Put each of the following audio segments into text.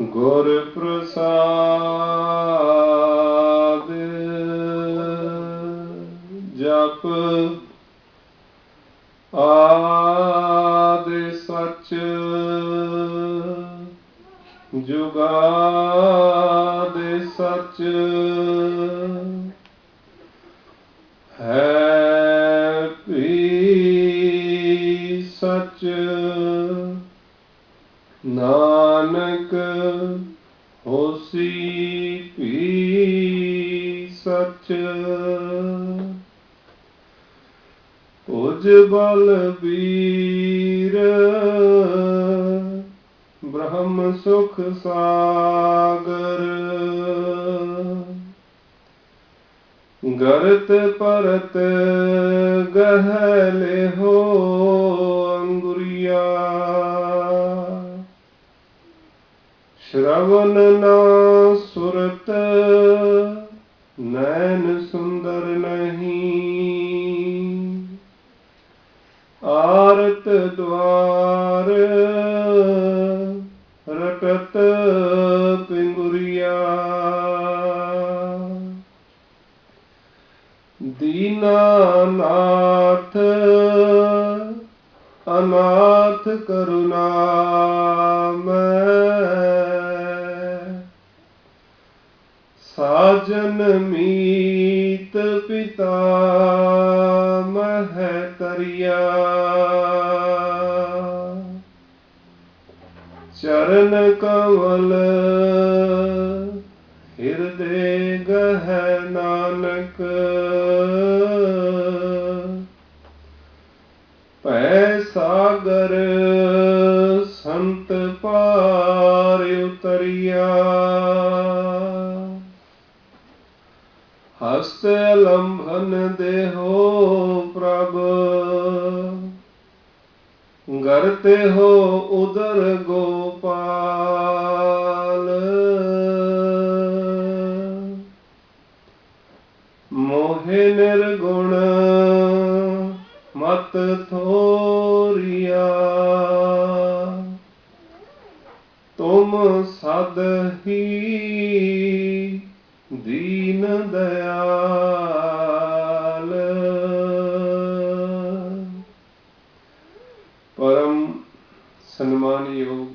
ਗੁਰ ਪ੍ਰਸਾਦ ਜਪ ਆਦਿ ਸਚ ਜੁਗਾਦਿ ਸਚ ਹੈ ਵੀ ਸਚ ਨਾਨਕ ਹੋਸੀ ਵੀ ਸਚ ਉਜ ਬਲਬੀਰ ਬ੍ਰਹਮ ਸੁਖ ਸਾਗਰ ਗਰਤ ਪਰਤ ਗਹਿਲੇ ਹੋ ਅੰਗੁਰੀਆ ਸ਼ਰਵਨ ਨਾ ਸੁਰਤ ਨੈਣ ਸੁੰਦਰ ਨਹੀਂ ਆਰਤ ਦਵਾਰ ਰਟਤ ਪਿੰਗੁਰੀਆ ਦੀਨਾਨਾਥ ਅਨਾਥ ਕਰੁਣਾ ਮੈਂ ਸਾਜਨ ਮੀਤ ਪਿਤਾ ਮਹਿ ਤਰਿਆ ਚਰਨ ਕਮਲ ਹਿਰਦੇ ਗਹਿ ਨਾਨਕ ਭੈ ਸਾਗਰ ਸੰਤ ਪਾਰ ਉਤਰਿਆ ਹਸਤ ਲੰਭਨ ਦੇਹੋ ਪ੍ਰਭ ਗਰਤੇ ਹੋ ਉਦਰ ਗੋਪਾਲ ਮੋਹਿ ਨਿਰਗੁਣ ਮਤ ਥੋਰੀਆ ਤੁਮ ਸਦ ਹੀ ਦੀਨ ਦਇਆਲ ਪਰਮ ਸਨਮਾਨਯੋਗ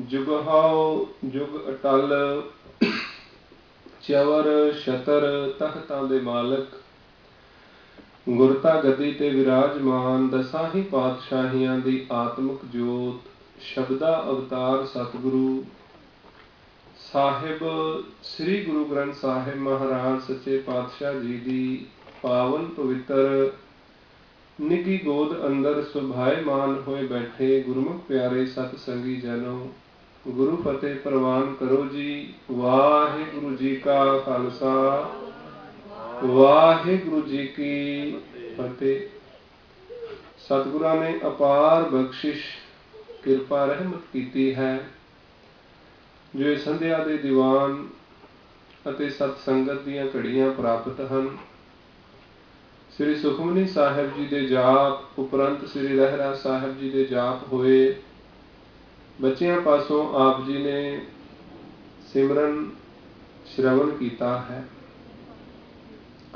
ਜੁਗਹਾਉ ਜੁਗ ਅਟਲ ਚਵਰ ਛਤਰ ਤਖਤਾਂ ਦੇ ਮਾਲਕ ਗੁਰਤਾ ਗੱਦੀ ਤੇ ਵਿਰਾਜਮਾਨ ਦਸਾਂ ਹੀ ਪਾਤਸ਼ਾਹੀਆਂ ਦੀ ਆਤਮਿਕ ਜੋਤ ਸ਼ਬਦਾ ਅਵਤਾਰ ਸਤਿਗੁਰੂ ਸਾਹਿਬ ਸ੍ਰੀ ਗੁਰੂ ਗ੍ਰੰਥ ਸਾਹਿਬ ਮਹਾਰਾਜ ਸੱਚੇ ਪਾਤਸ਼ਾਹ ਜੀ ਦੀ ਪਾਵਨ ਪਵਿੱਤਰ ਨਿੱਘੀ ਗੋਦ ਅੰਦਰ ਸੁਭਾਏਮਾਨ ਹੋਏ ਬੈਠੇ ਗੁਰਮੁਖ ਪਿਆਰੇ ਸਤ ਸੰਗੀ ਜਨੋ ਗੁਰੂ ਫਤਿਹ ਪ੍ਰਵਾਨ ਕਰੋ ਜੀ। ਵਾਹਿਗੁਰੂ ਜੀ ਕਾ ਖਾਲਸਾ ਵਾਹਿਗੁਰੂ ਜੀ ਕੀ ਫਤਿਹ। ਸਤਿਗੁਰਾਂ ਨੇ ਅਪਾਰ ਬਖਸ਼ਿਸ਼ ਕਿਰਪਾ ਰਹਿਮਤ ਕੀਤੀ ਹੈ ਜੋ ਇਹ ਸੰਧਿਆ ਦੇ ਦੀਵਾਨ ਅਤੇ ਸਤ ਸੰਗਤ ਦੀਆਂ ਘੜੀਆਂ ਪ੍ਰਾਪਤ ਹਨ। ਸ੍ਰੀ ਸੁਖਮਨੀ ਸਾਹਿਬ ਜੀ ਦੇ ਜਾਪ ਉਪਰੰਤ ਸ੍ਰੀ ਰਹਿਰਾਸ ਸਾਹਿਬ ਜੀ ਦੇ ਜਾਪ ਹੋਏ। ਬੱਚਿਆਂ ਪਾਸੋਂ ਆਪ ਜੀ ਨੇ ਸਿਮਰਨ ਸ਼੍ਰਵਣ ਕੀਤਾ ਹੈ।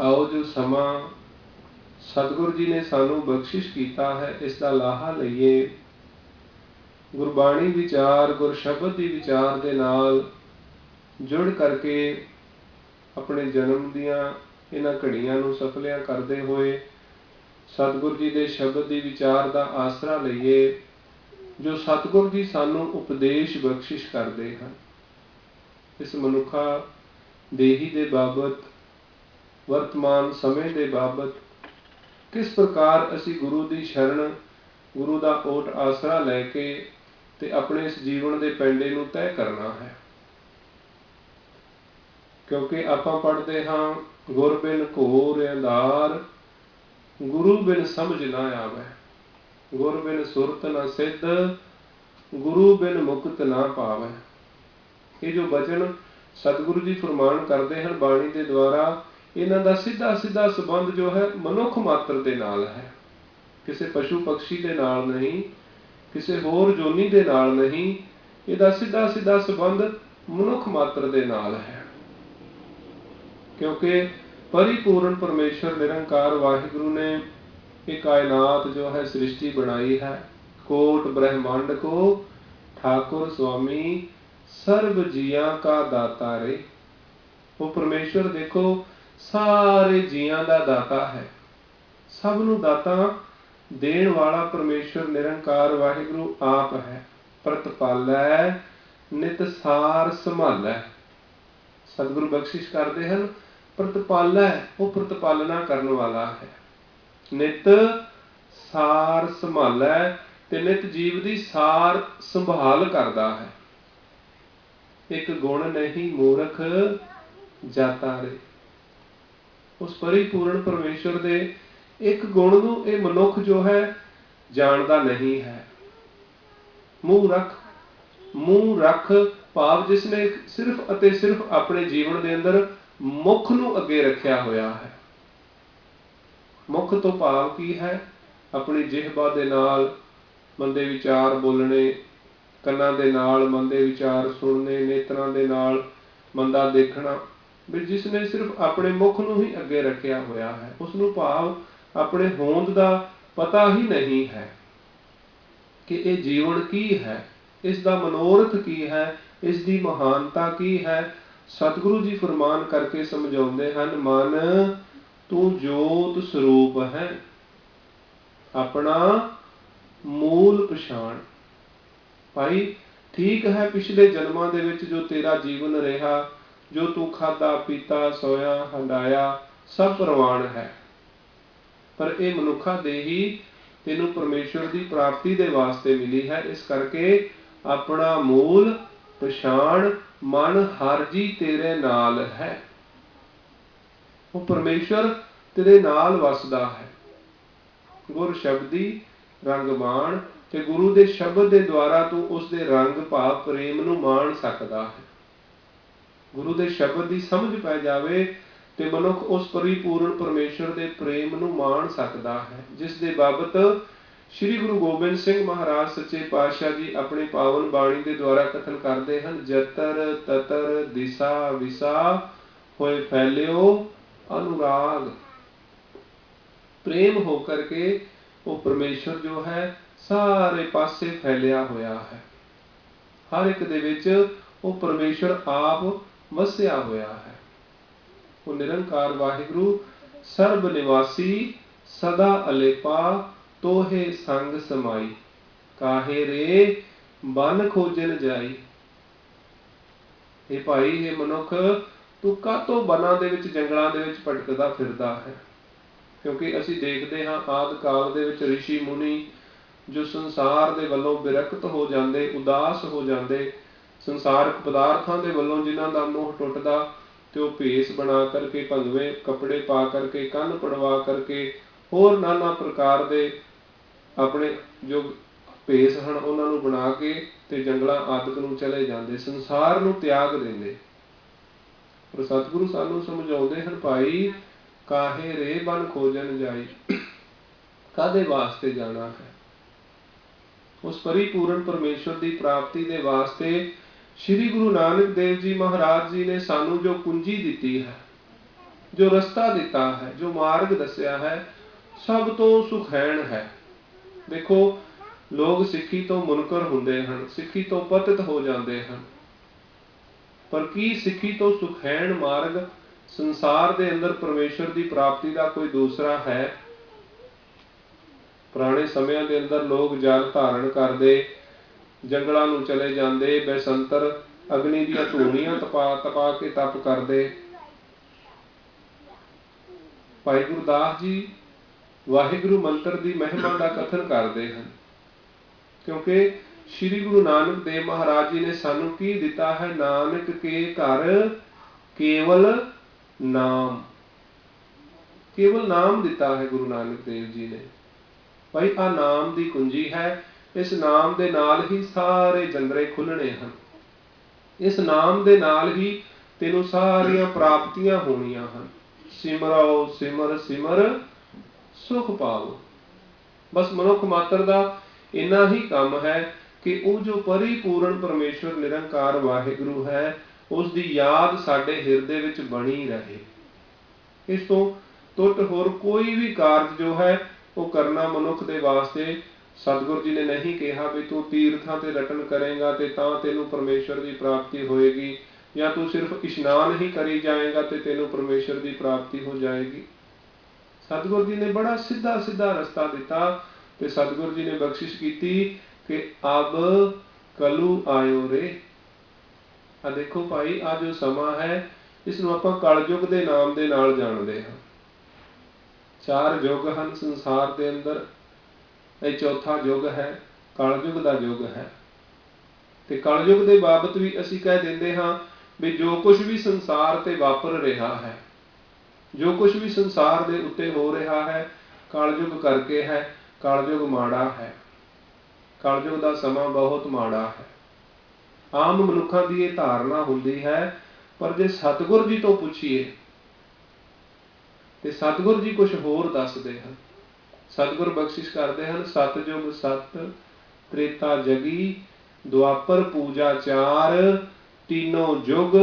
ਆਓ ਜੋ ਸਮਾਂ ਸਤਿਗੁਰੂ ਜੀ ਨੇ ਸਾਨੂੰ ਬਖਸ਼ਿਸ਼ ਕੀਤਾ ਹੈ ਇਸ ਦਾ ਲਾਹਾ ਲਈਏ। ਗੁਰਬਾਣੀ ਵਿਚਾਰ ਗੁਰ ਸ਼ਬਦ ਦੀ ਵਿਚਾਰ ਦੇ ਨਾਲ ਜੁੜ ਕਰਕੇ ਆਪਣੇ ਜਨਮ ਦੀਆਂ ਇਹਨਾਂ ਘੜੀਆਂ ਨੂੰ ਸਫਲਿਆਂ ਕਰਦੇ ਹੋਏ ਸਤਿਗੁਰੂ ਜੀ ਦੇ ਸ਼ਬਦ ਦੀ ਵਿਚਾਰ ਦਾ ਆਸਰਾ ਲਈਏ ਜੋ ਸਤਿਗੁਰੂ ਜੀ ਸਾਨੂੰ ਉਪਦੇਸ਼ ਬਖਸ਼ਿਸ਼ ਕਰਦੇ ਹਨ। ਇਸ ਮਨੁੱਖਾ ਦੇਹੀ ਦੇ ਬਾਬਤ ਵਰਤਮਾਨ ਸਮੇਂ ਦੇ ਬਾਬਤ ਕਿਸ ਪ੍ਰਕਾਰ ਅਸੀਂ ਗੁਰੂ ਦੀ ਸ਼ਰਨ ਗੁਰੂ ਦਾ ਓਟ ਆਸਰਾ ਲੈ ਕੇ ਤੇ ਆਪਣੇ ਇਸ ਜੀਵਨ ਦੇ ਪੈਂਡੇ ਨੂੰ ਤੈਅ ਕਰਨਾ ਹੈ। ਕਿਉਂਕਿ ਆਪਾਂ ਪੜ੍ਹਦੇ ਹਾਂ ਗੁਰ ਬਿਨ ਘੋਰ ਅੰਧਾਰ ਗੁਰੂ ਬਿਨ ਸਮਝ ਨਾ ਆਵੇ, ਗੁਰ ਬਿਨ ਸੁਰਤ ਨਾ ਸਿੱਧ ਗੁਰੂ ਬਿਨ ਮੁਕਤ ਨਾ ਪਾਵੇ। ਇਹ ਜੋ ਬਚਨ ਸਤਿਗੁਰੂ ਜੀ ਫਰਮਾਨ ਕਰਦੇ ਹਨ ਬਾਣੀ ਦੇ ਦੁਆਰਾ, ਇਹਨਾਂ ਦਾ ਸਿੱਧਾ ਸਿੱਧਾ ਸੰਬੰਧ ਜੋ ਹੈ ਮਨੁੱਖ ਮਾਤਰ ਦੇ ਨਾਲ ਹੈ, ਕਿਸੇ ਪਸ਼ੂ ਪਕਸ਼ੀ ਦੇ ਨਾਲ ਨਹੀਂ, ਕਿਸੇ ਹੋਰ ਜੋਨੀ ਦੇ ਨਾਲ ਨਹੀਂ। ਇਹਦਾ ਸਿੱਧਾ ਸਿੱਧਾ ਸੰਬੰਧ ਮਨੁੱਖ ਮਾਤਰ ਦੇ ਨਾਲ ਹੈ, ਕਿਉਂਕਿ परिपूर्ण परमेश्वर निरंकार वाहिगुरु ने ये कायनात जो है सृष्टि बनाई है, कोट ब्रह्मांड को ठाकुर स्वामी सर्व जिया का दाता रे। वो परमेश्वर देखो सारे जिया का दाता है, सबनू दाता देण वाला परमेश्वर निरंकार वाहिगुरु आप है। प्रतिपालै नित सार संभालै, सतगुरु बख्शिश करते हैं प्रतिपालै, वो प्रतिपालना करने वाला है। नित सार संभालै ते नित जीव दी सार संभाल करता है। एक गुण नहीं मूर्ख जाता रे। उस परिपूर्ण परमेश्वर दे एक गुण नूं ये मनुख जो है जानता नहीं है। मूँह रख भाव जिसने सिर्फ अते सिर्फ अपने जीवन के अंदर मुख नूं अगे रखिया होया है। मुख तो भाव की है? अपनी जिहबा दे नाल मंदे विचार बोलने, कन्नां दे नाल मंदे विचार सुनने, नेत्रां दे नाल मंदा देखना। भी जिसने सिर्फ अपने मुख नूं ही अगे रखिया होया है, उसनूं भाव अपने होंद दा पता ही नहीं है कि ये जीवन की है, इसका मनोरथ की है, इसकी महानता की है। सतगुरु जी फरमान करके समझाते हैं, मन तू जोत स्वरूप है, अपना मूल पछाण। भाई ठीक है, पिछले जन्मां दे विच जो तेरा जीवन रहा, जो तू खादा पीता सोया हंडाया सब प्रवान है, पर यह मनुखा देही तेनू परमेश्वर की प्राप्ति के वास्ते मिली है। इस करके अपना मूल पछाण मन हर जी तेरे नाल है। वो परमेश्वर तेरे नाल वसदा है। गुर शब्दी रंग माण, ते गुरु दे शब्द दे द्वारा तू उस दे रंग भाव प्रेम नूं माण सकदा है। गुरु दे शब्द की समझ पै जावे ते मनुख उस परिपूर्ण परमेश्वर दे प्रेम नूं माण सकदा है, जिस दे बाबत श्री गुरु गोबिंद सिंह महाराज सच्चे पातशाह जी अपनी पावन बाणी के द्वारा कथन करते हैं। जतर ततर दिशा विसा होए फैलियो अनुराग। प्रेम होकर के वो परमेश्वर जो है सारे पासे फैलिया होया है। हर एक दे विच वो परमेश्वर आप वसिया होया है। वो निरंकार वाहिगुरु सर्ब निवासी सदा अलेपा तोहे संग समाई, काहे रे बन खोजन जाई। हे भाई, हे मनुख, तू कातों बना दे विच जंगलों दे विच भटकदा फिरदा है? क्योंकि असी देखते हाँ आदि काल दे विच ऋषि मुनि जो संसार दे वल्लों विरक्त हो जाते, उदास हो जाते, संसारक पदार्थों के वल्लों जिन्हां दा मोह टुटदा ते वो भेस बना करके, भंगवे कपड़े पा करके, कंन पड़वा करके, होर नाना प्रकार दे अपने जो भेस हैं उन्होंने बना के ते जंगलों आदਿਕ ਨੂੰ चले जाते, संसार ਨੂੰ त्याग देंगे। पर सतगुरु सानू समझाते हैं, भाई काहे रे बन खोजन जाई, कादे वास्ते जाना है? उस परिपूर्ण परमेश्वर की प्राप्ति के वास्ते श्री गुरु नानक देव जी महाराज जी ने सानू जो कुंजी दी है, जो रस्ता दिता है, जो मार्ग दसिया है, सब तो सुखैन है। देखो लोग सिक्खी तो मुनकर होंदे हैं, सिक्खी तो पतित हो जाते हैं, पर की सिक्खी तो सुखैन मार्ग संसार के अंदर परमेश्वर की प्राप्ति का कोई दूसरा है? पुराने समय के अंदर लोग जल धारण करते, जंगलों में चले जाते, बैसंतर अग्नि दी धूणियां तपा तपा के तप करते। भाई गुरदास जी वाहिगुरु मंत्र की महिमा का कथन करते हैं, क्योंकि श्री गुरु नानक देव महाराज जी ने सानू की दिता है? नानक के घर केवल नाम, केवल नाम दिता है गुरु नानक देव जी ने। भाई आ नाम की कुंजी है, इस नाम के नाल ही सारे जंदरे खुलने हैं, इस नाम के नाल ही तेनों सारियां प्राप्तियां होनियां हैं। सिमरो सिमर सिमर सुख पाओ। बस मनुख मात्र का इन्ना ही काम है कि वो जो परिपूर्ण परमेश्वर निरंकार वाहिगुरु है उसकी याद साडे हिरदे विच बनी रहे। इस तो टुट होर कोई भी कार्य जो है वो करना मनुख के वास्ते सतगुरु जी ने नहीं कहा भी तू तीर्थां ते रटन करेगा तो तेनों परमेश्वर की प्राप्ति होएगी, या तू सिर्फ इशनान ही करी जाएगा तो तेनों परमेश्वर की प्राप्ति हो जाएगी। सतगुरु जी ने बड़ा सीधा सीधा रस्ता दिता तो सतगुरु जी ने बख्शिश की कि अब कलू आयो रे। आ देखो भाई आ जो समा है इसनूं आपां कलयुग के नाम के नाल जानते हैं। 4 युग हैं संसार के अंदर, ये चौथा युग है कलयुग का युग है। तो कलयुग के बाबत भी असी कह देंगे हाँ भी जो कुछ भी संसार ते वापर रहा है, जो कुछ भी संसार के उत्ते हो रहा है कलयुग करके है। कलयुग माड़ा है, कलयुग का समा बहुत माड़ा है। आम मनुखों की ये धारणा होंदी है, पर जे सतगुर जी तो पूछिए तो सतगुर जी कुछ होर दसदे हैं। सतगुर बख्शिश करते हैं सतयुग सत त्रेता जगी द्वापर पूजा 4 तीनों युग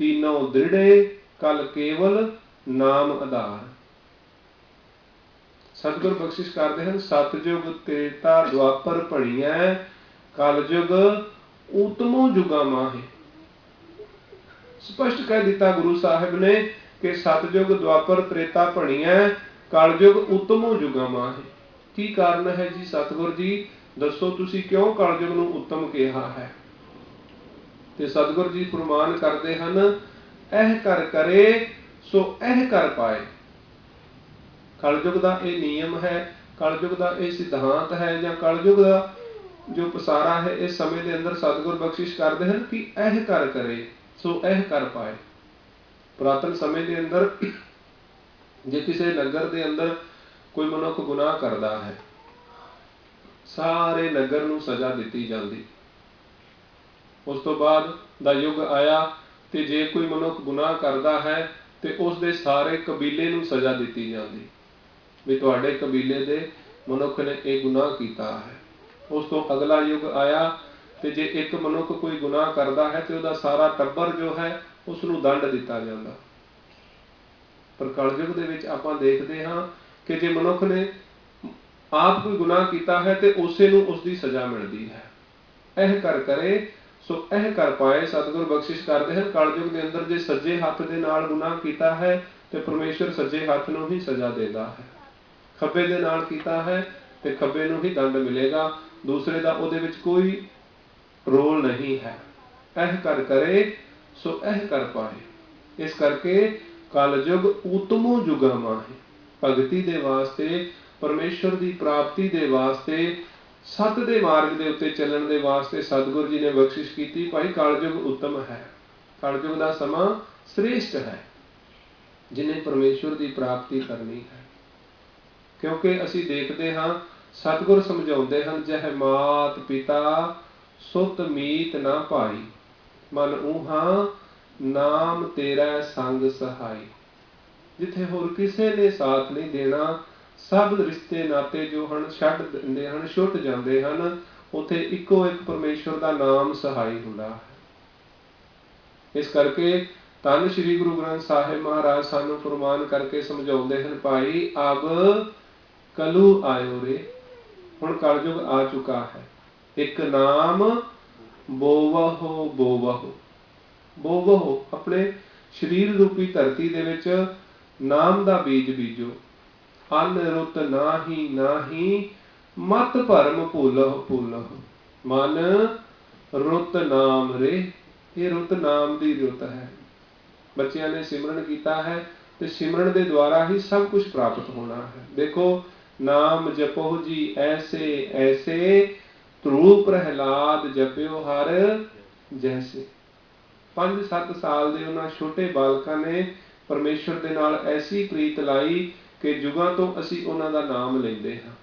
तीनों दृढ़े कल केवल नाम आधार। सतगुर बख्शिश करते हैं सतयुग त्रेता द्वापर भणिया कलयुग उत्तमो युगा माहे। स्पष्ट कह दिता गुरु साहिब ने कि सतयुग द्वापर त्रेता भणिया कलयुग उत्तमो युगा माहे। की कारण है जी सतगुर जी दसो तुसी क्यों कलयुग नूं उत्तम कहा है। ते सतगुर जी फरमान करते हैं एह कर करे सो एह कर पाए। कलयुग का यह नियम है, कलयुग का यह सिद्धांत है, या कलयुग का जो पसारा है इस समय के अंदर सतगुर बख्शिश करते हैं कि एह कर करे सो एह कर पाए। पुरातन समय के अंदर जे किसी नगर के अंदर कोई मनुख गुनाह करता है सारे नगर नूं सजा दी जाती। उस तो बाद दा युग आया तो जे कोई मनुख गुनाह करता है तो उसके सारे कबीले नूं सजा दी जाती भी तुहाडे कबीले दे मनुख ने यह गुनाह किया है। उस तो अगला युग आया तो जे एक मनुख कोई गुनाह करता है तो उसका सारा टब्बर जो है उसनूं दंड दिता जाता। पर कलयुग दे विच आपां देखते हाँ कि जे मनुख ने आप कोई गुनाह किया है तो उसे नूं उसकी सजा मिलती है। एह कर करे सो एह कर पाए। सतगुर बख्शिश करते हैं कलयुग के अंदर जे सज्जे हाथ के नाल गुनाह किया है तो परमेश्वर सज्जे हाथ नूं ही सजा देता है, खब्बे दे नाल कीता है तो खब्बे नूं ही दंड मिलेगा, दूसरे का उहदे विच कोई रोल नहीं है। एह कर करे सो एह कर पाए। इस करके कलयुग उत्तमो युगा माहे। भगती दे वास्ते परमेश्वर की प्राप्ति दे वास्ते सत दे मार्ग के उत्ते चलण दे वास्ते सतगुरु जी ने बख्शिश की भाई कलयुग उत्तम है, कलयुग का समा श्रेष्ठ है जिन्हें परमेश्वर की प्राप्ति करनी है। क्योंकि असी देखते हाँ सतगुर समझाते हैं जह मात पिता सुत मीत ना भाई मन ऊहा नाम तेरा संग सहाई। जिथे होर किसे ने साथ नहीं देना सब रिश्ते नाते जो हैं छड्ड दिंदे हैं छुट जाते हैं उत्थे इको एक परमेश्वर का नाम सहाई हुंदा है। इस करके धन श्री गुरु ग्रंथ साहिब महाराज सानू फरमान करके समझाते हैं भाई अब कलू आयो रे। हुण कलयुग आ चुका है। एक नाम बोवहो बोवहो बोवहो अपने शरीर रूपी धरती दे विच नाम दा बीज बीजो। अन्न रुत नाही नाही मत भरम भूलह भूलह। मन रुत नाम रे। ये रुत नाम दी रुत है। बच्चियां ने सिमरन किया है तो सिमरन के द्वारा ही सब कुछ प्राप्त होना है। देखो नाम जपो जी ऐसे ऐसे ध्रुव प्रहलाद जप्यो हर जैसे। 5-7 साल के उन्होंने छोटे बालकों ने परमेश्वर के नाल ऐसी प्रीत लाई कि जुगां तो असी उन्हों का नाम लेंदे हाँ।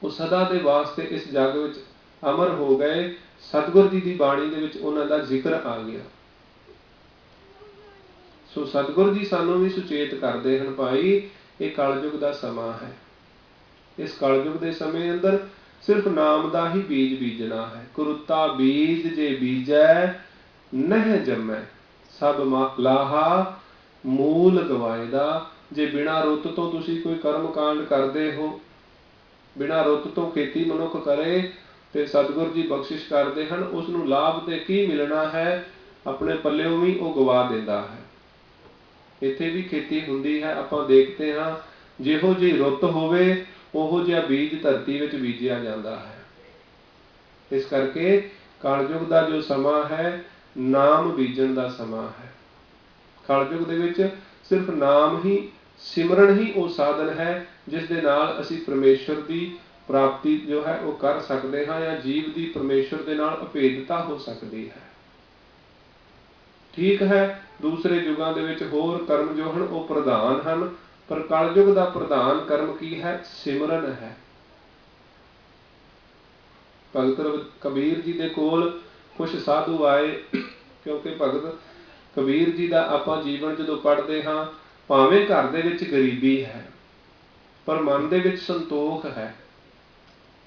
वो सदा के वास्ते इस जग विच अमर हो गए। सतगुर जी की बाणी दे विच उन्हों का जिक्र आ गया। सो सतगुर जी सानू भी सुचेत करते हैं भाई ये कलयुग का समा है। इस कलयुग के समय अंदर सिर्फ नाम का ही बीज बीजना है। कुरुता बीज जे बीजै नह जमै, सब लाहा मूल गवाएदा। जे बिना रुत तो तुसी कोई कर्म कांड करते हो, बिना रुत तो खेती मनुख करे तो सतगुर जी बख्शिश करते हैं, उसनूं लाभ तो की मिलना है, अपने पल्लियों भी वो गवा देता है। इत्थे भी खेती हुंदी है, आपां देखते हाँ, जिहो जी रुत होवे उहो जिहा बीज धरती विच बीजिया जाता है। इस करके कलयुग का जो समा है नाम बीजण का समा है। कलयुग दे विच सिर्फ नाम ही, सिमरन ही वो साधन है जिस दे नाल असीं परमेश्वर की प्राप्ति जो है वो कर सकते हाँ, या जीव की परमेश्वर के नाल अभेदता हो सकती है। ठीक है, दूसरे युगों के विच होर कर्म जो हैं वो प्रधान हैं, पर कलयुग का प्रधान कर्म की है? सिमरन है। भगत कबीर जी के कोल कुछ साधु आए, क्योंकि भगत कबीर जी का आपां जीवन जो पढ़ते हाँ, भावें घर दे विच गरीबी है पर मन दे विच संतोख है,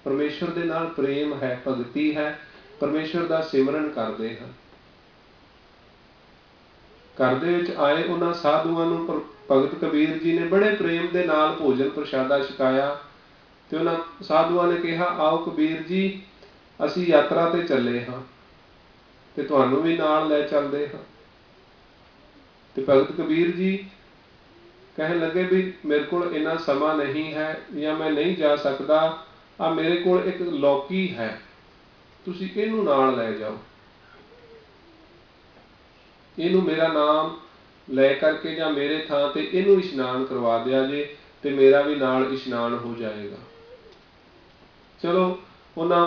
परमेश्वर दे नाल प्रेम है, भगती है, परमेश्वर का सिमरन करते हैं। घर दे विच आए उन्हां साधुआं नूं भगत कबीर जी ने बड़े प्रेम दे नाल भोजन प्रशादा छकाया ते उन्हां साधुआं ने कहा, आओ कबीर जी असीं यात्रा ते चले हाँ ते तुहानूं भी नाल लै चलदे हाँ। ते भगत कबीर जी कहन लगे भी मेरे को इन्ना समा नहीं है या मैं नहीं जा सकता, आ मेरे को एक लौकी है, तुसीं इहनूं नाल लै जाओ, इहनूं मेरा नाम लै करके या मेरे थां ते इहनूं इशनान करवा दिया जे ते मेरा भी नाल इशनान हो जाएगा। चलो उन्हां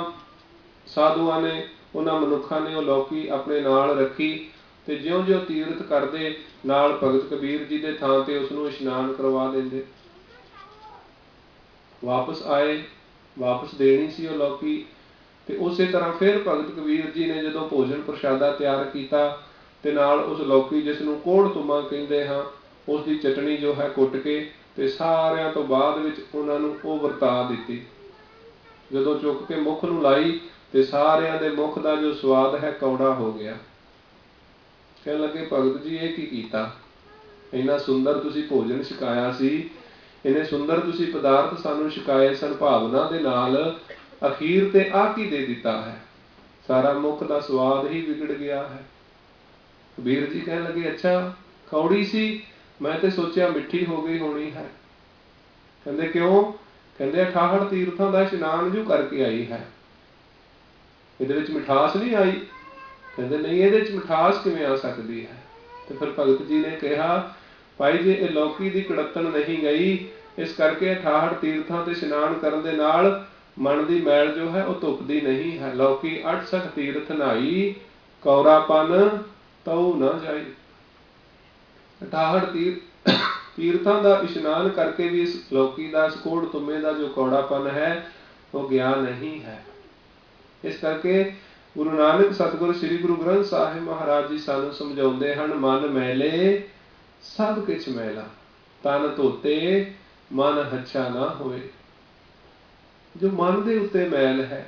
साधुआं ने, उन्हां मनुखां ने वो लौकी अपने नाल रखी ते ज्यों ज्यों तीरथ करते नाल भगत कबीर जी के थां ते उसनूं इशनान करवा देंदे। वापस आए, वापस देनी सी वो लौकी ते उसे तरह फिर भगत कबीर जी ने जदों भोजन प्रशादा तैयार किया ते नाल उस लौकी जिसनूं कोड़ तुमा कहते हाँ उसकी चटनी जो है कुट के ते सारियां तो बाद विच उन्हां नूं वो वरता दिती। जदों चुक के मुख नूं लाई ते सारियां दे मुख का जो स्वाद है कौड़ा हो गया। कहन लगे भगत जी ये की कीता, इन्ना सुंदर तुसीं भोजन छकाया सी, इन्ने सुंदर तुसीं पदार्थ सानूं छकाए सन भावना दे नाल, अखीर ते आ की दे दिता है, सारा मुख का स्वाद ही बिगड़ गया है। कबीर जी कहन लगे अच्छा कौड़ी सी, मैं तो सोचा मिठी हो गई होनी है। कहते क्यों? कहते 68 तीर्थों का इशनान जो करके आई है, ये मिठास नहीं आई। कहते नहीं, ये मिठास किवें आ सकती है? तो फिर भगत जी ने कहा भाई जी ये लौकी की कड़तन नहीं गई, इस करके 68 तीर्थों से इशनान करने दे नाल मन की मैल जो है वह धुपदी नहीं है। लौकी 68 तीर्थ नहाई, कौरापन तऊ न जाई। 68 तीर्थों का इशनान करके भी इस लौकी का, इस कोड़ तुमे का जो कौड़ापन है वो गया नहीं है। इस करके गुरु नानक सतगुरु श्री गुरु ग्रंथ साहिब महाराज जी सानू समझाउंदे हन, मन मैले सब किछ मैला, तन धोते मन हच्छा ना होए। जो मन दे उत्ते मैल है,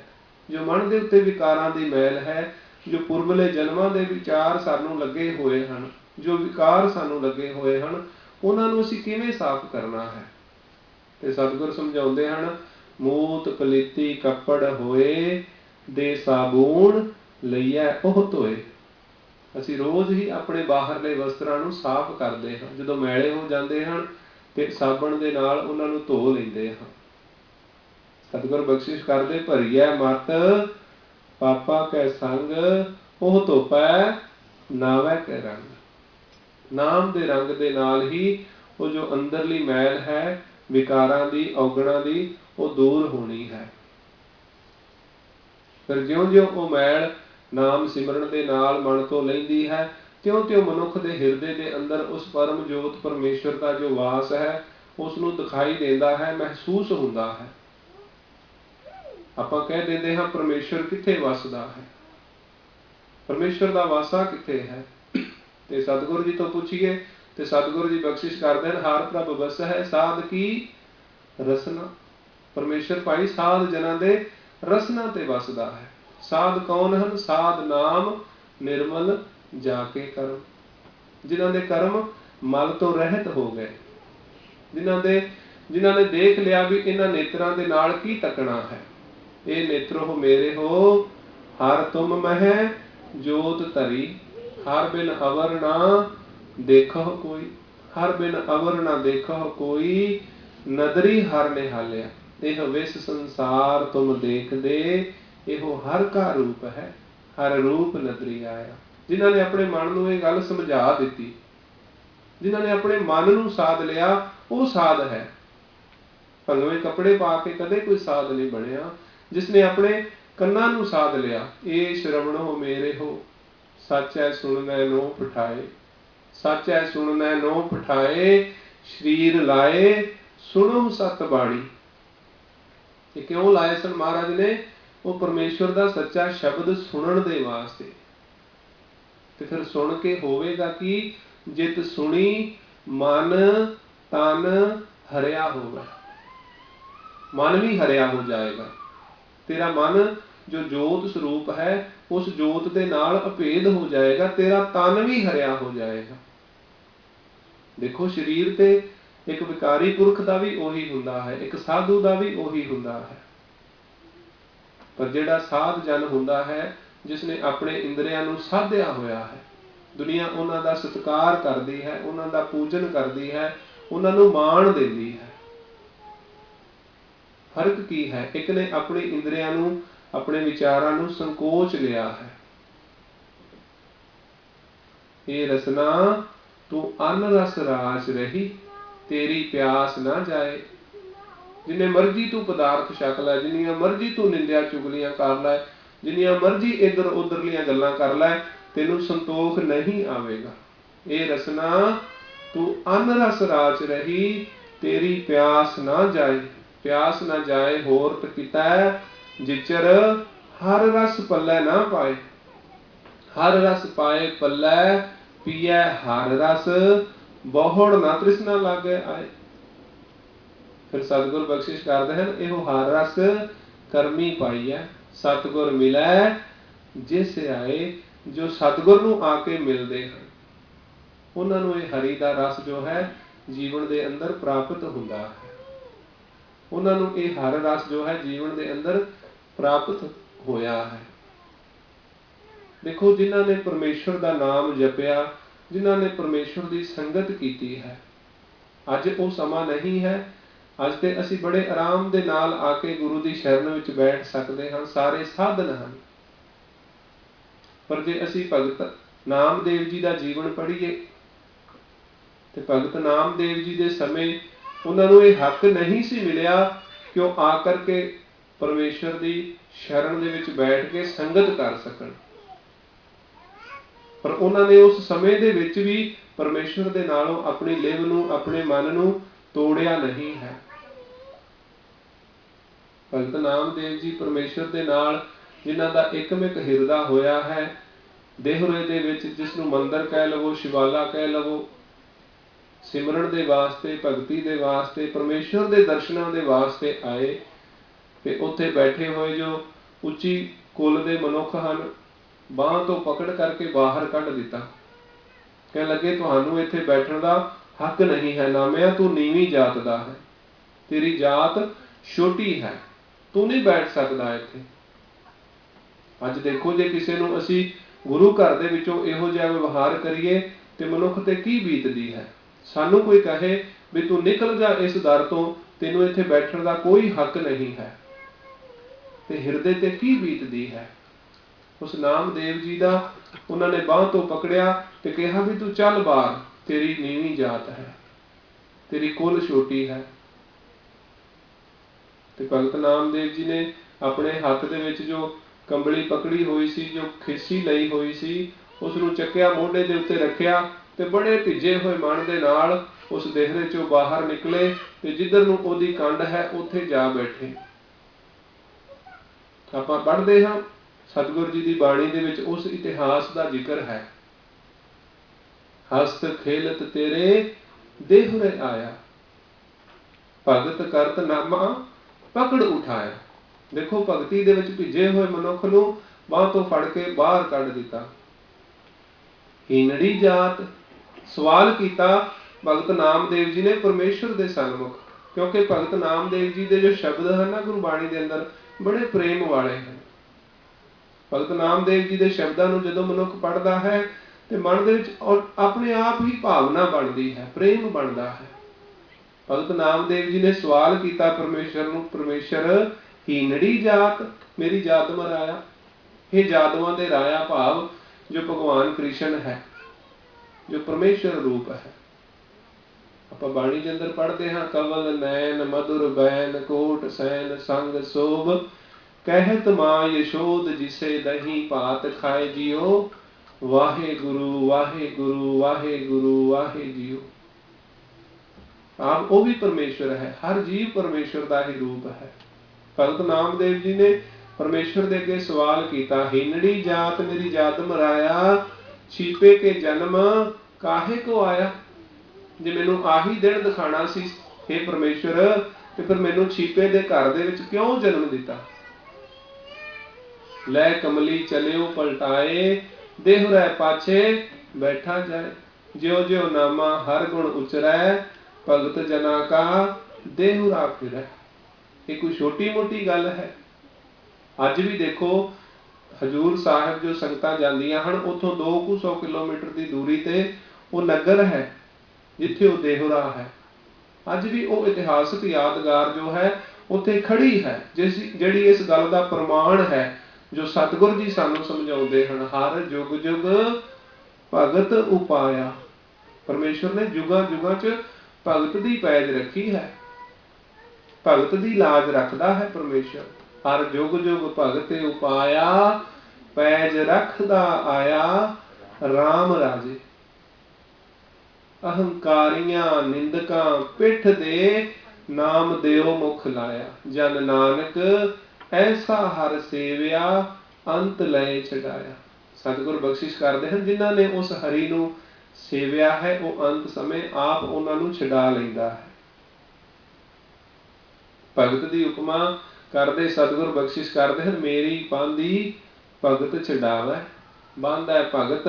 जो मन दे उत्ते विकारां दी मैल है, जो पुरबले जन्मां दे विचार सानू लगे होए हन, जो विकार सानू लगे होए हन, उन्हां नू असीं किवें साफ करना है? ते सतगुर समझाउंदे हन, मूत पलीती कपड़ होए दे साबून लईए ओह धोए। असीं रोज़ ही अपने बाहरले वस्त्रां नूं साफ करते हैं, जदों मैले हो जाते हैं तो साबण दे नाल उन्हां नूं धो लैंदे हैं। सतगुर बख्शिश करदे, भरीए मत पापा कै संग, ओह धोपै नावै कै रंग। नाम दे रंग दे नाल ही वो जो अंदरली मैल है विकारां दी, औगणां दी, वो दूर होनी है। फिर ज्यों ज्यों वो मैल नाम सिमरन के नाल मन तो लैंदी है, त्यों त्यों मनुख के हिरदे के अंदर उस परम जोत परमेश्वर का जो वास है उसनूं दिखाई देता है, महसूस होता है। आपां कह देंदे हां परमेश्वर कित्थे वसदा है, परमेश्वर का वासा कित्थे है? ते सतगुरु जी तो पूछिए तो सतगुरु जी बख्शिश करते हैं, हार प्रभ बस है साध की रसना। परमेश्वर भाई साध जना दे ਰਸਨਾ ਤੇ ਵਸਦਾ ਹੈ। ਸਾਧ ਕੌਣ ਹਨ? ਸਾਧ ਨਾਮ ਨਿਰਮਲ ਜਾ ਕੇ ਕਰਮ, ਜਿਨ੍ਹਾਂ ਦੇ ਕਰਮ ਮਲ ਤੋਂ ਰਹਿਤ ਹੋ ਗਏ, ਜਿਨ੍ਹਾਂ ਨੇ ਦੇਖ ਲਿਆ ਵੀ ਇਹਨਾਂ ਨੇਤਰਾਂ ਦੇ ਨਾਲ ਕੀ ਤੱਕਣਾ ਹੈ। ਇਹ ਨੇਤਰੋ ਮੇਰੇ ਹੋ ਹਰ ਤੁਮ ਮਹਿ ਜੋਤ ਧਰੀ, ਹਰ ਬਿਨ ਅਵਰ ਨਾ ਦੇਖੋ ਕੋਈ, ਹਰ ਬਿਨ ਅਵਰ ਨਾ ਦੇਖੋ ਕੋਈ, ਨਦਰੀ ਹਰ ਨਿਹਾਲਿਆ। ਇਹ ਵਿਸ ਸੰਸਾਰ ਤੁਮ ਦੇਖਦੇ, ਇਹੋ ਹਰ ਕਾ ਰੂਪ ਹੈ, ਹਰ ਰੂਪ ਨਦਰੀ ਆਇਆ। ਜਿਨ੍ਹਾਂ ਨੇ ਆਪਣੇ ਮਨ ਨੂੰ ਇਹ ਗੱਲ ਸਮਝਾ ਦਿੱਤੀ, ਜਿਨ੍ਹਾਂ ਨੇ ਆਪਣੇ ਮਨ ਨੂੰ ਸਾਧ ਲਿਆ, ਉਹ ਸਾਧ ਹੈ। ਭੰਗਵੇਂ ਕੱਪੜੇ ਪਾ ਕੇ ਕਦੇ ਕੋਈ ਸਾਧ ਨਹੀਂ ਬਣਿਆ। ਜਿਸਨੇ ਆਪਣੇ ਕੰਨਾਂ ਨੂੰ ਸਾਧ ਲਿਆ, ਇਹ ਸ਼ਰਵਣੋ ਮੇਰੇ ਹੋ ਸੱਚ ਹੈ ਸੁਣਨੈ ਨੋ ਪਠਾਏ, ਸੱਚ ਹੈ ਸੁਣਨੈ ਨੋ ਪਠਾਏ, ਸਰੀਰ ਲਾਏ ਸੁਣੋ ਸਤ ਬਾਣੀ। ਇਹ ਕਿਉਂ ਲਾਏ ਸਨ ਮਹਾਰਾਜ ਨੇ? ਉਹ ਪਰਮੇਸ਼ਵਰ ਦਾ ਸੱਚਾ ਸ਼ਬਦ ਸੁਣਨ ਦੇ ਵਾਸਤੇ। ਤੇ ਫਿਰ ਸੁਣ ਕੇ ਹੋਵੇਗਾ ਕਿ ਜਿਤ ਸੁਣੀ ਮਨ ਤਨ ਹਰਿਆ ਹੋਗਾ, ਮਨ ਵੀ ਹਰਿਆ ਹੋ ਜਾਏਗਾ। ਤੇਰਾ ਮਨ ਜੋ ਜੋਤ ਸਰੂਪ ਹੈ, ਉਸ ਜੋਤ ਦੇ ਨਾਲ ਅਭੇਦ ਹੋ ਜਾਏਗਾ, ਤੇਰਾ ਤਨ ਵੀ ਹਰਿਆ ਹੋ ਜਾਏਗਾ। ਦੇਖੋ, ਸਰੀਰ ਤੇ ਇੱਕ ਵਿਕਾਰੀ ਪੁਰਖ ਦਾ ਵੀ ਉਹੀ ਹੁੰਦਾ ਹੈ, ਇੱਕ ਸਾਧੂ ਦਾ ਵੀ ਉਹੀ ਹੁੰਦਾ ਹੈ। ਪਰ ਜਿਹੜਾ ਸਾਧ ਜਨ ਹੁੰਦਾ ਹੈ, ਜਿਸਨੇ ਆਪਣੇ ਇੰਦਰੀਆਂ ਨੂੰ ਸਾਧਿਆ ਹੋਇਆ ਹੈ, ਦੁਨੀਆ ਉਹਨਾਂ ਦਾ ਸਤਿਕਾਰ ਕਰਦੀ ਹੈ, ਉਹਨਾਂ ਦਾ ਪੂਜਨ ਕਰਦੀ ਹੈ, ਉਹਨਾਂ ਨੂੰ ਮਾਣ ਦਿੰਦੀ ਹੈ। ਫਰਕ ਕੀ ਹੈ? ਇੱਕ ਨੇ ਆਪਣੀ ਇੰਦਰੀਆਂ ਨੂੰ, ਆਪਣੇ ਵਿਚਾਰਾਂ ਨੂੰ ਸੰਕੋਚ ਲਿਆ ਹੈ। ਇਹ ਰਸਨਾ ਤੂੰ ਅਨ ਰਸ ਰਾਜ ਰਹੀ, ਤੇਰੀ ਪਿਆਸ ਨਾ ਜਾਏ। ਜਿੰਨੇ ਮਰਜ਼ੀ ਤੂੰ ਪਦਾਰਥ ਛਕ ਲੈ, ਜਿੰਨੀਆਂ ਮਰਜ਼ੀ ਤੂੰ ਨਿੰਦਿਆ ਚੁਗਲੀਆਂ ਕਰ ਲੈ, ਜਿੰਨੀਆਂ ਮਰਜ਼ੀ ਇੱਧਰ ਉੱਧਰਲੀਆਂ ਗੱਲਾਂ ਕਰ ਲੈ, ਤੈਨੂੰ ਸੰਤੋਖ ਨਹੀਂ ਆਵੇਗਾ। ਇਹ ਰਸਨਾ ਤੂੰ ਅਨ ਰਸ ਰਾਜ ਰਹੀ, ਤੇਰੀ ਪਿਆਸ ਨਾ ਜਾਏ। ਪਿਆਸ ਨਾ ਜਾਏ ਹੋਰਤ ਕੀਤਾ, ਜਿਚਰ ਹਰ ਰਸ ਪੱਲੇ ਨਾ ਪਾਏ। ਹਰ ਰਸ ਪਾਏ ਪੱਲੇ, ਪੀਐ ਹਰ ਰਸ, ਬਹੁੜ ਨਾ ਤ੍ਰਿਸ਼ਨਾ ਲਾਗੇ ਆਏ। ਫਿਰ ਸਤਿਗੁਰ ਬਖਸ਼ਿਸ਼ ਕਰਦੇ ਹਨ, ਇਹੋ ਹਰ ਰਸ ਕਰਮੀ ਪਾਈਐ, ਸਤਿਗੁਰ ਮਿਲੈ ਜਿਸ ਆਏ। ਜੋ ਸਤਿਗੁਰ ਨੂੰ ਆ ਕੇ ਮਿਲਦੇ ਹਨ, ਉਹਨਾਂ ਨੂੰ ਇਹ ਹਰੀ ਦਾ ਰਸ ਜੋ ਹੈ ਜੀਵਨ ਦੇ ਅੰਦਰ ਪ੍ਰਾਪਤ ਹੁੰਦਾ ਹੈ। ਉਹਨਾਂ ਨੂੰ ਇਹ ਹਰ ਰਸ ਜੋ ਹੈ ਜੀਵਨ ਦੇ ਅੰਦਰ ਪ੍ਰਾਪਤ ਹੋਇਆ ਹੈ। ਦੇਖੋ, ਜਿਨ੍ਹਾਂ ਨੇ ਪਰਮੇਸ਼ਵਰ ਦਾ ਨਾਮ ਜਪਿਆ, ਜਿਨ੍ਹਾਂ ਨੇ ਪਰਮੇਸ਼ਵਰ ਦੀ ਸੰਗਤ ਕੀਤੀ ਹੈ, ਅੱਜ ਉਹ ਸਮਾਂ ਨਹੀਂ ਹੈ। ਅੱਜ ਤੇ ਅਸੀਂ ਬੜੇ ਆਰਾਮ ਦੇ ਨਾਲ ਆ ਕੇ ਗੁਰੂ ਦੀ ਸ਼ਰਨ ਵਿੱਚ ਬੈਠ ਸਕਦੇ ਹਾਂ, ਸਾਰੇ ਸਾਧਨ ਹਨ। ਪਰ ਜੇ ਅਸੀਂ ਭਗਤ ਨਾਮਦੇਵ ਜੀ ਦਾ ਜੀਵਨ ਪੜ੍ਹੀਏ, ਤੇ ਭਗਤ ਨਾਮਦੇਵ ਜੀ ਦੇ ਸਮੇਂ ਉਹਨਾਂ ਨੂੰ ਇਹ ਹੱਕ ਨਹੀਂ ਸੀ ਮਿਲਿਆ ਕਿ ਉਹ ਆ ਕਰਕੇ ਪਰਮੇਸ਼ਵਰ ਦੀ ਸ਼ਰਨ ਦੇ ਵਿੱਚ ਬੈਠ ਕੇ ਸੰਗਤ ਕਰ ਸਕਣ। ਪਰ ਉਹਨਾਂ ਨੇ ਉਸ ਸਮੇਂ ਦੇ ਵਿੱਚ ਵੀ ਪਰਮੇਸ਼ਵਰ ਦੇ ਨਾਲੋਂ ਆਪਣੀ ਲਿਵ ਨੂੰ, ਆਪਣੇ ਮਨ ਨੂੰ ਤੋੜਿਆ ਨਹੀਂ ਹੈ। ਭਗਤ ਨਾਮਦੇਵ ਜੀ ਪਰਮੇਸ਼ਵਰ ਦੇ ਨਾਲ ਜਿਨ੍ਹਾਂ ਦਾ ਇੱਕਮਿਕ ਹਿਰਦਾ ਹੋਇਆ ਹੈ, ਦੇਹੁਰੇ ਦੇ ਵਿੱਚ, ਜਿਸ ਨੂੰ ਮੰਦਰ ਕਹਿ ਲਵੋ, ਸ਼ਿਵਾਲਾ ਕਹਿ ਲਵੋ, ਸਿਮਰਨ ਦੇ ਵਾਸਤੇ, ਭਗਤੀ ਦੇ ਵਾਸਤੇ, ਪਰਮੇਸ਼ਵਰ ਦੇ ਦਰਸ਼ਨਾਂ ਦੇ ਵਾਸਤੇ ਆਏ। ਤੇ ਉੱਥੇ ਬੈਠੇ ਹੋਏ ਜੋ ਉੱਚੀ ਕੁਲ ਦੇ ਮਨੁੱਖ ਹਨ, ਬਾਂਹ ਤੋਂ ਪਕੜ ਕਰਕੇ ਬਾਹਰ ਕੱਢ ਦਿੱਤਾ। ਕਹਿਣ ਲੱਗੇ, ਤੁਹਾਨੂੰ ਇੱਥੇ ਬੈਠਣ ਦਾ ਹੱਕ ਨਹੀਂ ਹੈ, ਨਾਮਿਆ ਤੂੰ ਨੀਵੀਂ ਜਾਤ ਦਾ ਹੈ, ਤੇਰੀ ਜਾਤ ਛੋਟੀ ਹੈ, ਤੂੰ ਨਹੀਂ ਬੈਠ ਸਕਦਾ ਇੱਥੇ। ਅੱਜ ਦੇਖੋ, ਜੇ ਕਿਸੇ ਨੂੰ ਅਸੀਂ ਗੁਰੂ ਘਰ ਦੇ ਵਿੱਚੋਂ ਇਹੋ ਜਿਹਾ ਵਿਵਹਾਰ ਕਰੀਏ ਤੇ ਮਨੁੱਖ ਤੇ ਕੀ ਬੀਤਦੀ ਹੈ। ਸਾਨੂੰ ਕੋਈ ਕਹੇ ਵੀ ਤੂੰ ਨਿਕਲ ਜਾ ਇਸ ਦਰ ਤੋਂ, ਤੈਨੂੰ ਇੱਥੇ ਬੈਠਣ ਦਾ ਕੋਈ ਹੱਕ ਨਹੀਂ ਹੈ, ਤੇ ਹਿਰਦੇ ਤੇ ਕੀ ਬੀਤਦੀ ਹੈ। ਉਸ ਨਾਮਦੇਵ ਜੀ ਦਾ ਉਹਨਾਂ ਨੇ ਬਾਂਹ ਤੋਂ ਪਕੜਿਆ ਤੇ ਕਿਹਾ ਵੀ ਤੂੰ ਚੱਲ ਬਾਹਰ, ਤੇਰੀ ਨੀਵੀਂ ਜਾਤ ਹੈ, ਤੇਰੀ ਕੁਲ ਛੋਟੀ ਹੈ। ਤੇ ਭਗਤ ਨਾਮਦੇਵ ਜੀ ਨੇ ਆਪਣੇ ਹੱਥ ਦੇ ਵਿੱਚ ਜੋ ਕੰਬਲੀ ਪਕੜੀ ਹੋਈ ਸੀ, ਜੋ ਖੇਸੀ ਲਈ ਹੋਈ ਸੀ, ਉਸ ਨੂੰ ਚੱਕਿਆ, ਮੋਢੇ ਦੇ ਉੱਤੇ ਰੱਖਿਆ ਤੇ ਬੜੇ ਭਿੱਜੇ ਹੋਏ ਮਨ ਦੇ ਨਾਲ ਉਸ ਦੇਹਰੇ ਚੋਂ ਬਾਹਰ ਨਿਕਲੇ ਤੇ ਜਿੱਧਰ ਨੂੰ ਉਹਦੀ ਕੰਡ ਹੈ ਉੱਥੇ ਜਾ ਬੈਠੇ। ਆਪਾਂ ਪੜ੍ਹਦੇ ਹਾਂ ਸਤਿਗੁਰ ਜੀ ਦੀ ਬਾਣੀ ਦੇ ਵਿੱਚ ਉਸ ਇਤਿਹਾਸ ਦਾ ਜ਼ਿਕਰ ਹੈ। ਹਸਤ ਖੇਲਤ ਤੇਰੇ ਦੇਹੁਰੇ ਆਇਆ, ਭਗਤ ਕਰਤ ਨਾਮਾ ਪਕੜ ਉਠਾਇਆ। देखो भगती दे विच भिजे हुए मनुख नूं बांह तो फड़ के बाहर कढ दिता। हीनड़ी जात सवाल किया भगत नामदेव जी ने परमेश्वर के सन्मुख, क्योंकि भगत नामदेव जी के जो शब्द हैं ना गुरबाणी के अंदर बड़े प्रेम वाले हैं। भगत नामदेव जी के शब्दों को जो मनुख पढ़ता है तो मन दे अपने आप ही भावना बनती है, प्रेम बनता है। भगत नामदेव जी ने सवाल किया परमेश्वर नूं, परमेश्वर हीनड़ी जात मेरी जात मराया। ये जादुआं दे राया भाव जो भगवान कृष्ण है, जो परमेश्वर रूप है। आप बाणी के अंदर पढ़ते हैं कवल नैन मधुर बैन कोट सैन संग शोभ कहत मां यशोद जिसे दही भात खाए जियो वाहे गुरु वाहे गुरु वाहे गुरु वाहे जियो। आप वो भी परमेश्वर है, हर जीव परमेश्वर का ही रूप है। भगत नामदेव जी ने परमेश्वर दे अगे सवाल किया, हीनड़ी जात मेरी जात मराया, छीपे के जन्म काहे को आया। जे मैनू आही दिन दिखाना सी हे परमेश्वर, तो फिर मैनू छीपे दे घर दे विच क्यों जन्म दिता। लै कमली चलियो पलटाए देहुरै पाछे बैठा जाए, ज्यो ज्यो नामा हर गुण उचरै भगत जना का देहुरा फिरै। ये कोई छोटी मोटी गल है। अज भी देखो हजूर साहिब जो संगतां जांदियां हन, उथों 200 किलोमीटर की दूरी ते वो नगर है जिथे वो देहुरा है। अज भी वो इतिहासक यादगार जो है उत्थे खड़ी है, जिस जिहड़ी इस गल का प्रमाण है जो सतगुर जी सानू समझाउंदे हन। हर जुग जुग भगत उपाया। परमेश्वर ने जुगां जुगां च भगत की पैज रखी है, भगत की लाज रखता है परमेश्वर। हर जुग जुग भगत उपाया पैज रखदा आया राम राजे। अहंकारियां निंदकां पिठ दे नाम देओ मुख लाया, जन नानक ऐसा हर सेविया अंत लय छड़ाया। सतगुर बख्शिश करते हैं जिन्हों ने उस हरि नूं सेविया है वो अंत समय आप उन्होंने छड़ा लैंदा है। भगत की उपमा करते सतगुर बख्शिश करते हैं, मेरी बांधी भगत छड़ावै, बांधै भगत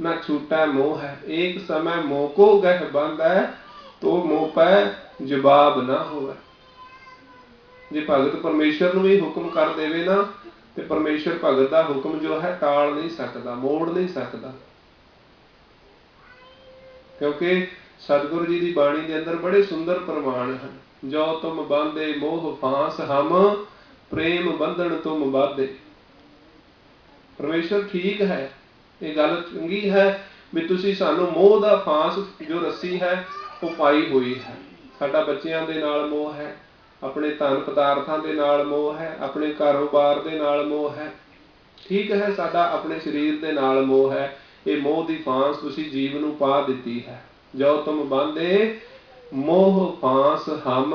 न छूटा मोह है। एक समय मोह को गह बांधै तो मोह पै जवाब ना होवे। जे भगत परमेश्वर नूं भी हुक्म कर देवे ना तो परमेश्वर भगत का हुक्म जो है टाल नहीं सकता, मोड़ नहीं सकता, क्योंकि सतगुरु जी की बाणी के अंदर बड़े सुंदर प्रमाण हैं। जो तुम बांधे मोह फांस हम प्रेम बंधन तुम बाधे। परमेश्वर ठीक है, ये गल चंगी है भी तुसी सानू मोह दा फांस जो रस्सी है वो पाई हुई है। साडा बच्चियां दे नाल मोह है, अपने धन पदार्थां दे नाल मोह है, अपने कारोबार दे नाल मोह है, ठीक है, साडा अपने शरीर दे नाल मोह है। ये मोह दी फांस तुसी जीव नूं पा दिती है। जो तुम बांधे मोह फांस हम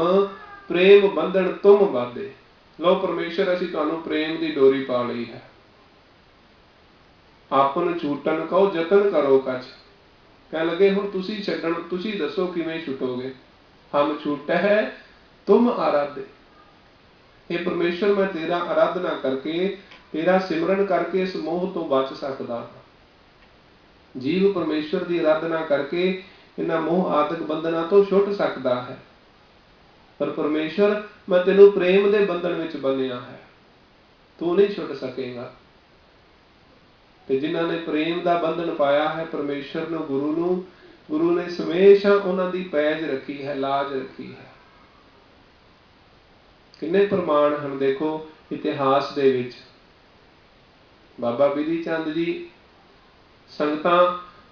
प्रेम बंधन तुम बाधे। लो परमेश्वर असीं तुहानूं प्रेम की डोरी पा लई है। आपन छूटन कहो जतन करो कछ। कह लगे हुण तुसीं छड्डण, तुसीं दसो किवें छुटोगे। हम छूटे है तुम आराधे। हे परमेश्वर मैं तेरा आराधना करके तेरा सिमरन करके इस मोह तो बच सकदा। जीव परमेश्वर की आराधना करके इन्हां मोह आदक बंधना तो छुट सकता है। पर परमेश्वर मैं तेनू प्रेम दे बंधन विच बंधिया है, तू नहीं छुट सकेगा। ते जिन्हां ने प्रेम का बंधन पाया है परमेश्वर नूं, गुरु ने हमेशा उन्हां दी पैज रखी है, लाज रखी है। किन्ने प्रमाण हैं देखो इतिहास दे विच। बाबा बिधि चंद जी संगतां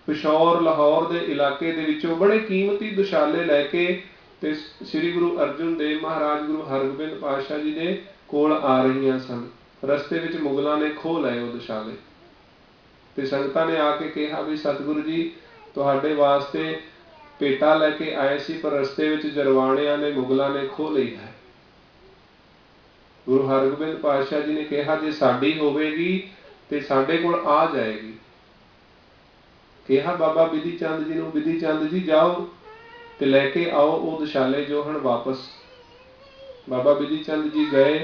पिशौर लाहौर के इलाके दे विचों बड़े कीमती दुशाले लैके ते श्री गुरु अर्जुन देव महाराज गुरु हरगोबिंद पातशाह जी दे कोल आ रही सन। रस्ते विच मुगलों ने खो लए वो दुशाले ते संगतां ने आके कहा भी सतगुरु जी तुहाडे वास्ते भेटा लैके आए सी, पर रस्ते विच जरवाणियां ने मुगलों ने खो लई है। गुरु हरगोबिंद पातशाह जी ने कहा जे साडी होवेगी ते साडे कोल आ जाएगी। कहा बाबा बिधि चंद जी नूं, बिधि चंद जी जाओ ते लैके आओ वो दुशाले जो हन वापस। बाबा बिधि चंद जी गए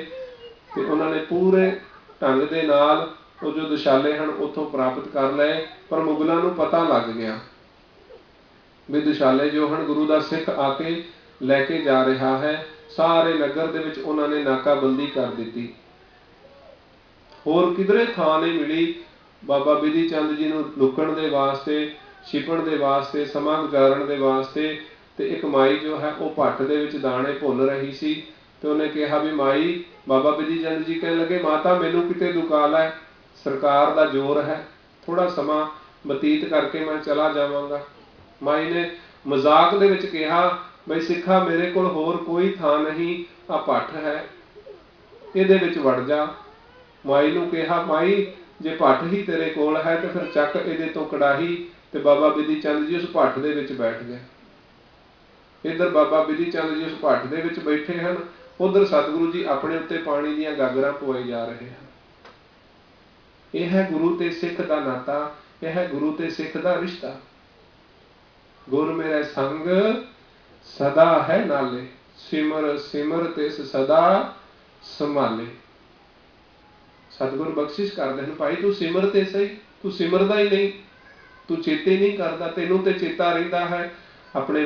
ਤੇ ਉਹਨਾਂ ਨੇ ਪੂਰੇ ਢੰਗ ਦੇ ਨਾਲ ਉਹ ਜੋ ਦੁਸ਼ਾਲੇ ਹਨ ਉੱਥੋਂ ਪ੍ਰਾਪਤ ਕਰ ਲਏ। ਪਰ ਮੁਗਲਾਂ ਨੂੰ ਪਤਾ ਲੱਗ ਗਿਆ ਵੀ ਦੁਸ਼ਾਲੇ ਜੋ ਹਨ ਗੁਰੂ ਦਾ ਸਿੱਖ ਆ ਕੇ ਲੈ ਕੇ ਜਾ ਰਿਹਾ ਹੈ। ਸਾਰੇ ਨਗਰ ਦੇ ਵਿੱਚ ਉਹਨਾਂ ਨੇ ਨਾਕਾਬੰਦੀ ਕਰ ਦਿੱਤੀ। ਹੋਰ ਕਿਧਰੇ ਥਾਂ ਨਹੀਂ ਮਿਲੀ ਬਾਬਾ ਬਿਧੀ ਚੰਦ ਜੀ ਨੂੰ ਲੁਕਣ ਦੇ ਵਾਸਤੇ, ਛਿਪਣ ਦੇ ਵਾਸਤੇ, ਸਮਾਂ ਗੁਜ਼ਾਰਨ ਦੇ ਵਾਸਤੇ। ਤੇ ਇੱਕ ਮਾਈ ਜੋ ਹੈ ਉਹ ਭੱਟ ਦੇ ਵਿੱਚ ਦਾਣੇ ਭੁੰਨ ਰਹੀ ਸੀ ਤੇ ਉਹਨੇ ਕਿਹਾ ਵੀ ਮਾਈ, ਬਾਬਾ ਬਿਧੀ ਚੰਦ ਜੀ ਕਹਿਣ ਲੱਗੇ ਮਾਤਾ ਮੈਨੂੰ ਕਿਤੇ ਲੁਕਾ ਲੈ, ਸਰਕਾਰ ਦਾ ਜ਼ੋਰ ਹੈ, ਥੋੜਾ ਸਮਾਂ ਬਤੀਤ ਕਰਕੇ ਮੈਂ ਚਲਾ ਜਾਵਾਂਗਾ। ਮਾਈ ਨੇ ਮਜ਼ਾਕ ਦੇ ਵਿੱਚ ਕਿਹਾ ਬਈ ਸਿੱਖਾ ਮੇਰੇ ਕੋਲ ਹੋਰ ਕੋਈ ਥਾਂ ਨਹੀਂ, ਆ ਭੱਠ ਹੈ, ਇਹਦੇ ਵਿੱਚ ਵੜ ਜਾ। ਮਾਈ ਨੂੰ ਕਿਹਾ ਮਾਈ ਜੇ ਭੱਠ ਹੀ ਤੇਰੇ ਕੋਲ ਹੈ ਤੇ ਫਿਰ ਚੱਕ ਇਹਦੇ ਤੋਂ ਕੜਾਹੀ। ਤੇ ਬਾਬਾ ਬਿਧੀ ਚੰਦ ਜੀ ਉਸ ਭੱਠ ਦੇ ਵਿੱਚ ਬੈਠ ਗਏ। ਇੱਧਰ ਬਾਬਾ ਬਿਧੀ ਚੰਦ ਜੀ ਉਸ ਭੱਠ ਦੇ ਵਿੱਚ ਬੈਠੇ ਹਨ, ਉਧਰ ਸਤਿਗੁਰੂ ਜੀ ਆਪਣੇ ਉੱਤੇ ਪਾਣੀ ਦੀਆਂ ਗਾਗਰਾਂ ਪਵਾਈ ਜਾ ਰਹੇ ਹਨ। ਇਹ ਹੈ ਗੁਰੂ ਤੇ ਸਿੱਖ ਦਾ ਨਾਤਾ, ਇਹ ਹੈ ਗੁਰੂ ਤੇ ਸਿੱਖ ਦਾ ਰਿਸ਼ਤਾ। ਗੁਰ ਮੇਰੇ ਸੰਗ ਸਦਾ ਹੈ ਨਾਲੇ, ਸਿਮਰ ਸਿਮਰ ਤਿਸ ਸਦਾ ਸੰਭਾਲੇ। ਸਤਿਗੁਰ ਬਖਸ਼ਿਸ਼ ਕਰਦੇ ਹਨ, ਭਾਈ ਤੂੰ ਸਿਮਰ ਤੇ ਸਹੀ, ਤੂੰ ਸਿਮਰਦਾ ਹੀ ਨਹੀਂ, ਤੂੰ ਚੇਤੇ ਨਹੀਂ ਕਰਦਾ। ਤੈਨੂੰ ਤੇ ਚੇਤਾ ਰਹਿੰਦਾ ਹੈ ਆਪਣੇ